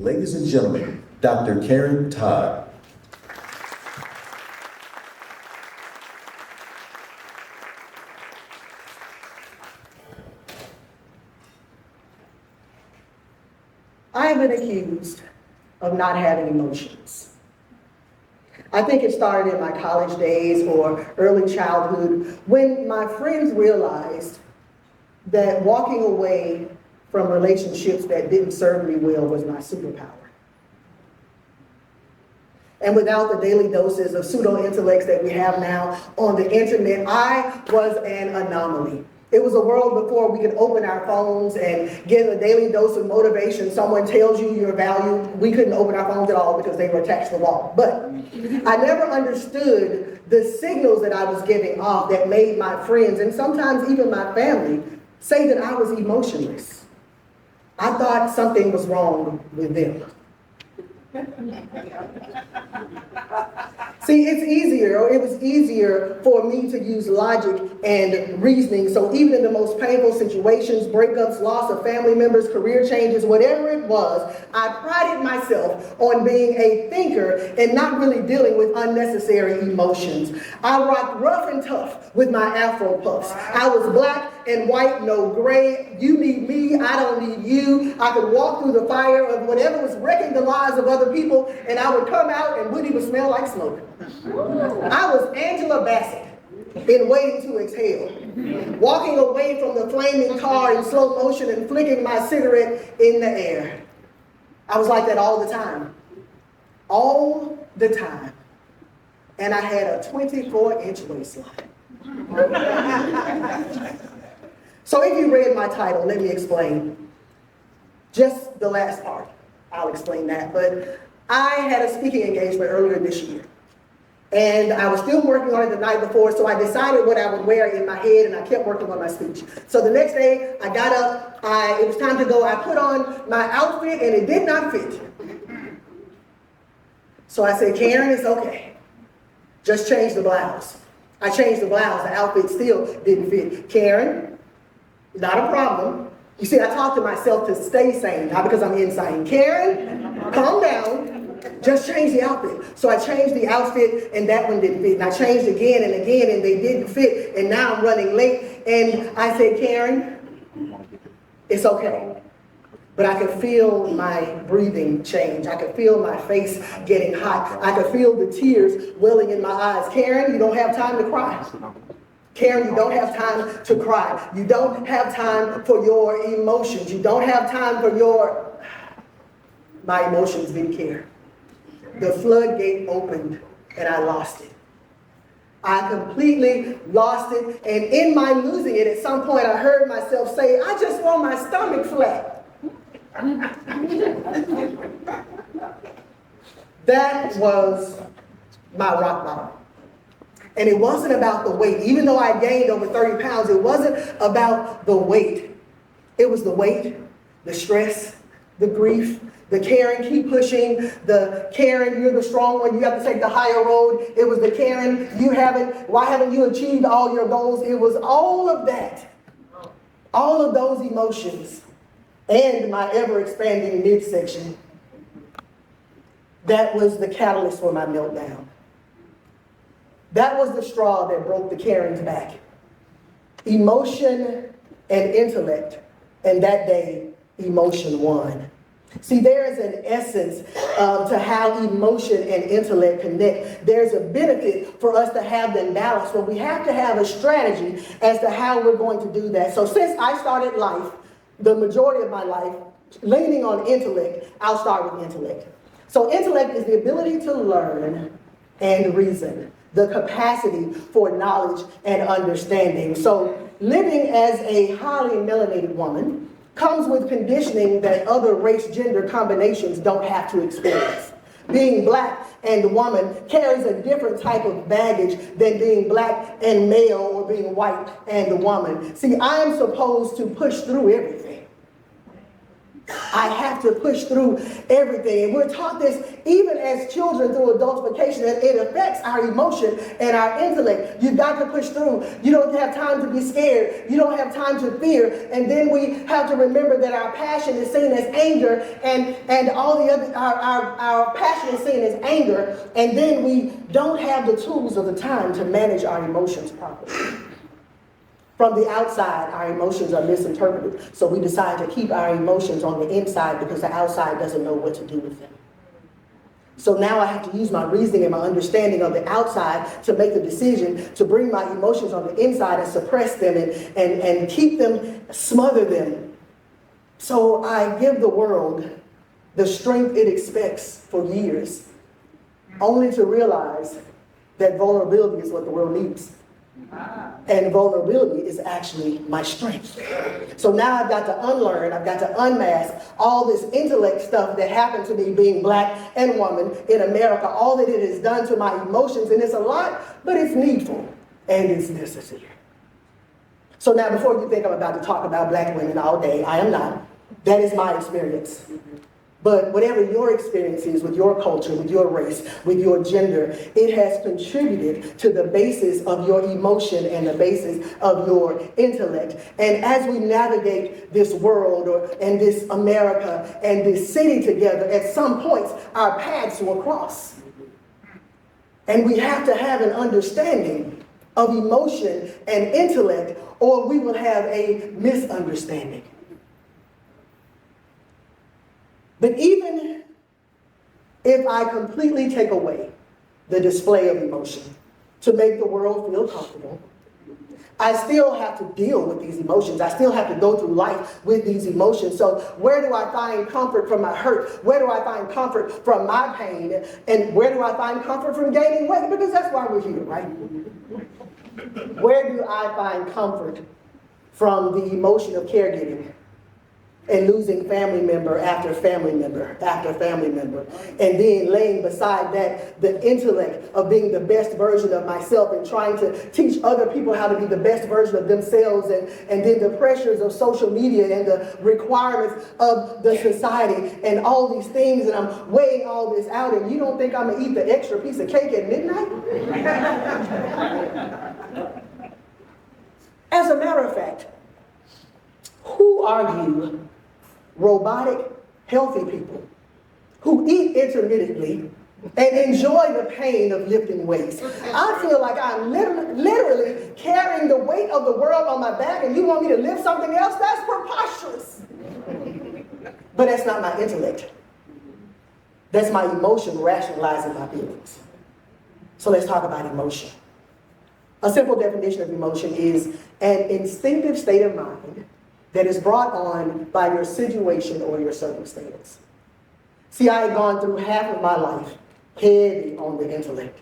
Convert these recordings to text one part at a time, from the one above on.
Ladies and gentlemen, Dr. Karren Todd. I have been accused of not having emotions. I think it started in my college days or early childhood when my friends realized that walking away from relationships that didn't serve me well was my superpower. And without the daily doses of pseudo-intellects that we have now on the internet, I was an anomaly. It was a world before we could open our phones and get a daily dose of motivation. Someone tells you you're valued. We couldn't open our phones at all because they were attached to the wall. But I never understood the signals that I was giving off that made my friends and sometimes even my family say that I was emotionless. I thought something was wrong with them. See, it was easier for me to use logic and reasoning. So even in the most painful situations, breakups, loss of family members, career changes, whatever it was, I prided myself on being a thinker and not really dealing with unnecessary emotions. I rocked rough and tough with my Afro puffs. I was black and white, no gray. You need me, I don't need you. I could walk through the fire of whatever was wrecking the lives of other people, and I would come out and Woody would smell like smoke. I was Angela Bassett in Waiting to Exhale, walking away from the flaming car in slow motion and flicking my cigarette in the air. I was like that all the time. All the time. And I had a 24-inch waistline. So if you read my title, let me explain. Just the last part. I'll explain that. But I had a speaking engagement earlier this year. And I was still working on it the night before, so I decided what I would wear in my head, and I kept working on my speech. So the next day, I got up, it was time to go. I put on my outfit, and it did not fit. So I said, Karren, it's okay. Just change the blouse. I changed the blouse. The outfit still didn't fit. Karren, not a problem. You see, I talk to myself to stay sane, not because I'm insane. Karren, calm down. Just change the outfit. So I changed the outfit, and that one didn't fit. And I changed again and again, and they didn't fit. And now I'm running late. And I said, Karren, it's okay. But I could feel my breathing change. I could feel my face getting hot. I could feel the tears welling in my eyes. Karren, you don't have time to cry. Karren, you don't have time to cry. You don't have time for your emotions. You don't have time for your... My emotions didn't care. The floodgate opened and I lost it. I completely lost it. And in my losing it, at some point I heard myself say, I just want my stomach flat. That was my rock bottom. And it wasn't about the weight. Even though I gained over 30 pounds, it wasn't about the weight. It was the weight, the stress, the grief, the Karren, keep pushing, the Karren, you're the strong one, you have to take the higher road. It was the Karren, why haven't you achieved all your goals? It was all of that. All of those emotions and my ever-expanding midsection. That was the catalyst for my meltdown. That was the straw that broke the Karren's back. Emotion and intellect, and that day, emotion won. See, there is an essence to how emotion and intellect connect. There's a benefit for us to have them balanced, but we have to have a strategy as to how we're going to do that. So since I started life, the majority of my life, leaning on intellect, I'll start with intellect. So intellect is the ability to learn and reason, the capacity for knowledge and understanding. So living as a highly melanated woman comes with conditioning that other race-gender combinations don't have to experience. Being black and woman carries a different type of baggage than being black and male or being white and a woman. See, I am supposed to push through everything. I have to push through everything. And we're taught this even as children through adultification, that it affects our emotion and our intellect. You've got to push through. You don't have time to be scared. You don't have time to fear. And then we have to remember that our passion is seen as anger, and all the other, our passion is seen as anger. And then we don't have the tools or the time to manage our emotions properly. From the outside, our emotions are misinterpreted. So we decide to keep our emotions on the inside because the outside doesn't know what to do with them. So now I have to use my reasoning and my understanding of the outside to make the decision to bring my emotions on the inside and suppress them and keep them, smother them. So I give the world the strength it expects for years, only to realize that vulnerability is what the world needs. And vulnerability is actually my strength. So now I've got to unlearn, I've got to unmask all this intellect stuff that happened to me being black and woman in America, all that it has done to my emotions. And it's a lot, but it's needful and it's necessary. So now before you think I'm about to talk about black women all day, I am not. That is my experience. But whatever your experience is with your culture, with your race, with your gender, it has contributed to the basis of your emotion and the basis of your intellect. And as we navigate this world and this America and this city together, at some points our paths will cross. And we have to have an understanding of emotion and intellect, or we will have a misunderstanding. But even if I completely take away the display of emotion to make the world feel comfortable, I still have to deal with these emotions. I still have to go through life with these emotions. So where do I find comfort from my hurt? Where do I find comfort from my pain? And where do I find comfort from gaining weight? Because that's why we're here, right? Where do I find comfort from the emotion of caregiving? And losing family member after family member after family member. And then laying beside that the intellect of being the best version of myself and trying to teach other people how to be the best version of themselves. And then the pressures of social media and the requirements of the society and all these things. And I'm weighing all this out. And you don't think I'm going to eat the extra piece of cake at midnight? As a matter of fact, who are you? Robotic, healthy people who eat intermittently and enjoy the pain of lifting weights. I feel like I'm literally carrying the weight of the world on my back, and you want me to lift something else? That's preposterous. But that's not my intellect. That's my emotion rationalizing my feelings. So let's talk about emotion. A simple definition of emotion is an instinctive state of mind that is brought on by your situation or your circumstance. See, I had gone through half of my life heavy on the intellect.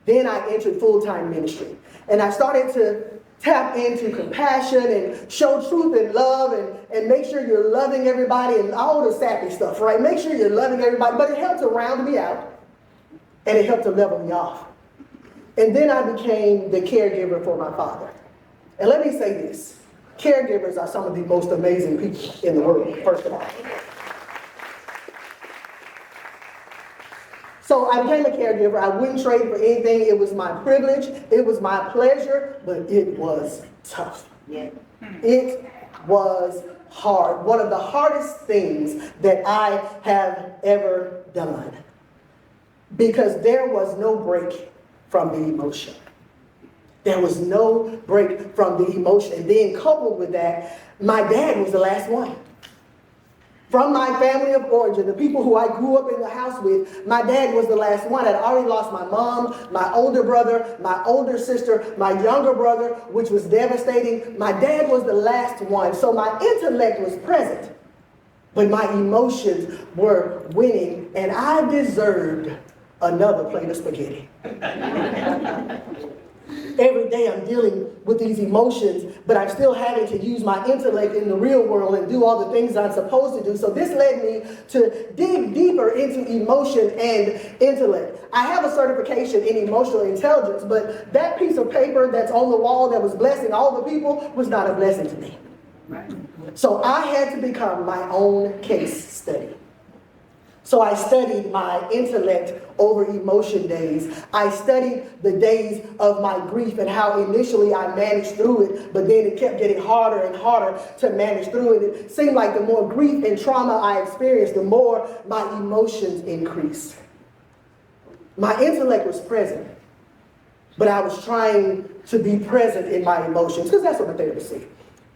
Then I entered full-time ministry, and I started to tap into compassion and show truth and love and make sure you're loving everybody and all the sappy stuff, right? Make sure you're loving everybody, but it helped to round me out, and it helped to level me off. And then I became the caregiver for my father. And let me say this. Caregivers are some of the most amazing people in the world, first of all. So I became a caregiver. I wouldn't trade for anything. It was my privilege. It was my pleasure, but it was tough. Yeah. It was hard. One of the hardest things that I have ever done, because there was no break from the emotion. There was no break from the emotion. And then coupled with that, my dad was the last one. From my family of origin, the people who I grew up in the house with, my dad was the last one. I'd already lost my mom, my older brother, my older sister, my younger brother, which was devastating. My dad was the last one. So my intellect was present, but my emotions were winning, and I deserved another plate of spaghetti. Every day I'm dealing with these emotions, but I'm still having to use my intellect in the real world and do all the things I'm supposed to do. So this led me to dig deeper into emotion and intellect. I have a certification in emotional intelligence, but that piece of paper that's on the wall that was blessing all the people was not a blessing to me. So I had to become my own case study. So I studied my intellect over emotion days. I studied the days of my grief and how initially I managed through it, but then it kept getting harder and harder to manage through it. It seemed like the more grief and trauma I experienced, the more my emotions increased. My intellect was present, but I was trying to be present in my emotions, because that's what the therapist said.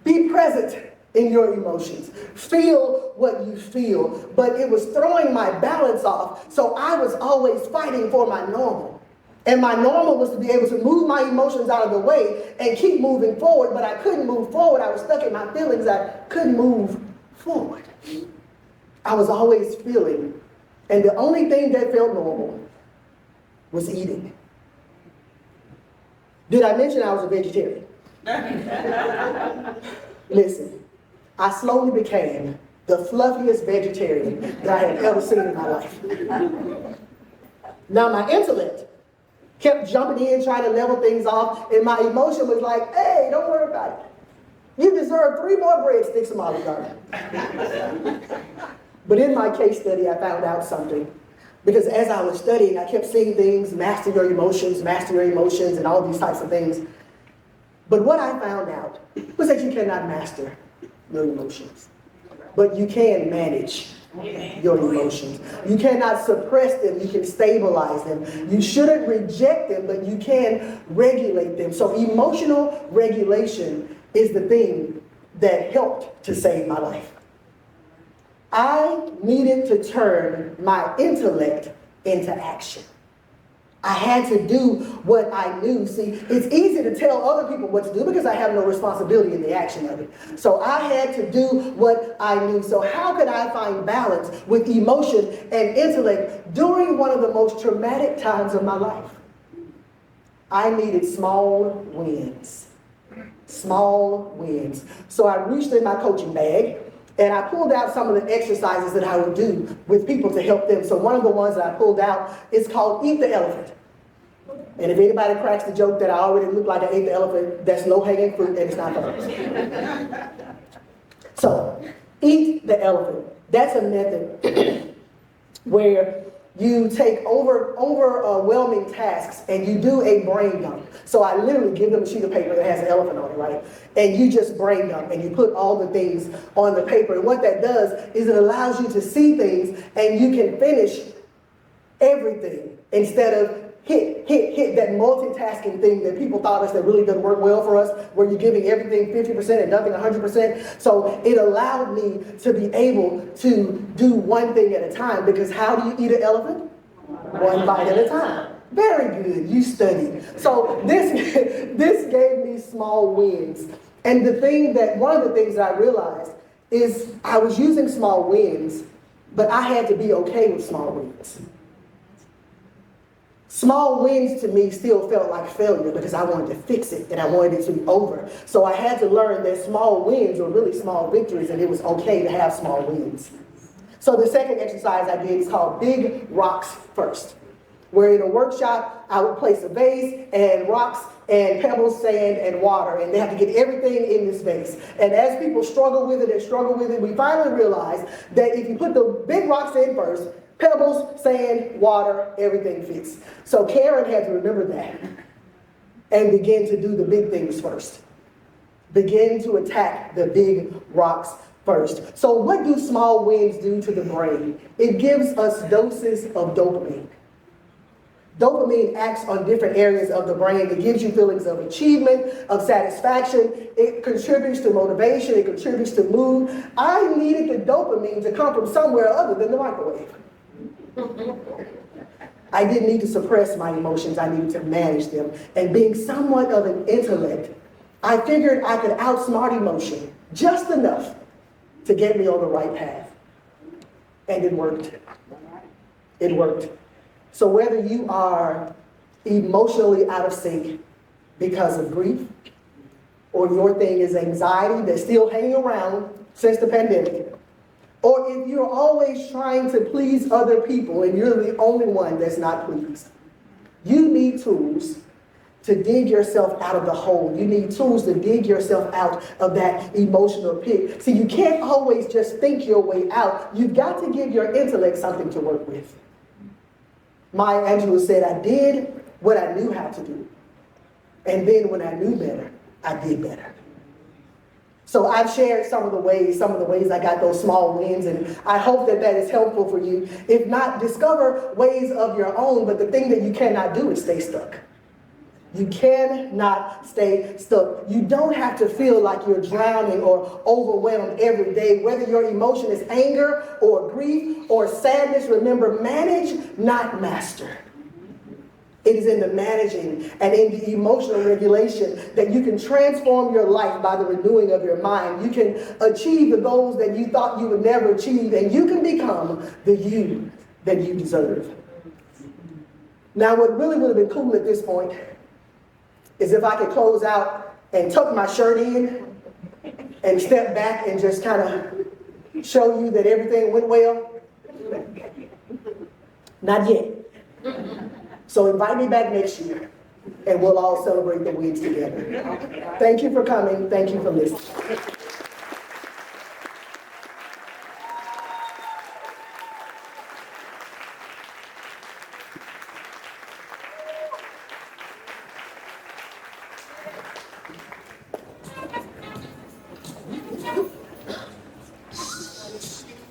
Be present in your emotions. Feel what you feel. But it was throwing my balance off, so I was always fighting for my normal. And my normal was to be able to move my emotions out of the way and keep moving forward, but I couldn't move forward. I was stuck in my feelings. I couldn't move forward. I was always feeling, and the only thing that felt normal was eating. Did I mention I was a vegetarian? Listen, I slowly became the fluffiest vegetarian that I had ever seen in my life. Now my intellect kept jumping in, trying to level things off, and my emotion was like, hey, don't worry about it. You deserve 3 more breadsticks from Olive Garden. But in my case study, I found out something. Because as I was studying, I kept seeing things, master your emotions, and all these types of things. But what I found out was that you cannot master your emotions, but you can manage your emotions. You cannot suppress them, you can stabilize them. You shouldn't reject them, but you can regulate them. So emotional regulation is the thing that helped to save my life. I needed to turn my intellect into action. I had to do what I knew. See, it's easy to tell other people what to do because I have no responsibility in the action of it. So I had to do what I knew. So how could I find balance with emotion and intellect during one of the most traumatic times of my life? I needed small wins. Small wins. So I reached in my coaching bag and I pulled out some of the exercises that I would do with people to help them. So one of the ones that I pulled out is called Eat the Elephant. And if anybody cracks the joke that I already look like I ate the elephant, that's low-hanging fruit and it's not funny. So, eat the elephant. That's a method where you take overwhelming tasks and you do a brain dump. So I literally give them a sheet of paper that has an elephant on it, right? And you just brain dump and you put all the things on the paper. And what that does is it allows you to see things and you can finish everything instead of hit that multitasking thing that people taught us that really doesn't work well for us, where you're giving everything 50% and nothing 100%. So it allowed me to be able to do one thing at a time, because how do you eat an elephant? One bite at a time. Very good, you studied. So this gave me small wins. And one of the things that I realized is I was using small wins, but I had to be okay with small wins. Small wins to me still felt like failure because I wanted to fix it and I wanted it to be over. So I had to learn that small wins were really small victories and it was okay to have small wins. So the second exercise I did is called Big Rocks First, where in a workshop I would place a vase and rocks and pebbles, sand, and water, and they have to get everything in this vase. And as people struggle with it, we finally realized that if you put the big rocks in first, pebbles, sand, water, everything fits. So Karren had to remember that and begin to do the big things first. Begin to attack the big rocks first. So what do small wins do to the brain? It gives us doses of dopamine. Dopamine acts on different areas of the brain. It gives you feelings of achievement, of satisfaction. It contributes to motivation. It contributes to mood. I needed the dopamine to come from somewhere other than the microwave. I didn't need to suppress my emotions. I needed to manage them. And being somewhat of an intellect, I figured I could outsmart emotion just enough to get me on the right path. And it worked. It worked. So whether you are emotionally out of sync because of grief, or your thing is anxiety that's still hanging around since the pandemic, or if you're always trying to please other people and you're the only one that's not pleased, you need tools to dig yourself out of the hole. You need tools to dig yourself out of that emotional pit. See, you can't always just think your way out. You've got to give your intellect something to work with. Maya Angelou said, I did what I knew how to do. And then when I knew better, I did better. So I've shared some of the ways I got those small wins, and I hope that that is helpful for you. If not, discover ways of your own, but the thing that you cannot do is stay stuck. You cannot stay stuck. You don't have to feel like you're drowning or overwhelmed every day. Whether your emotion is anger or grief or sadness, remember, manage, not master. It is in the managing and in the emotional regulation that you can transform your life by the renewing of your mind. You can achieve the goals that you thought you would never achieve, and you can become the you that you deserve. Now, what really would have been cool at this point is if I could close out and tuck my shirt in and step back and just kind of show you that everything went well. Not yet. So invite me back next year, and we'll all celebrate the wins together. Thank you for coming. Thank you for listening.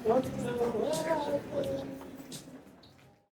What's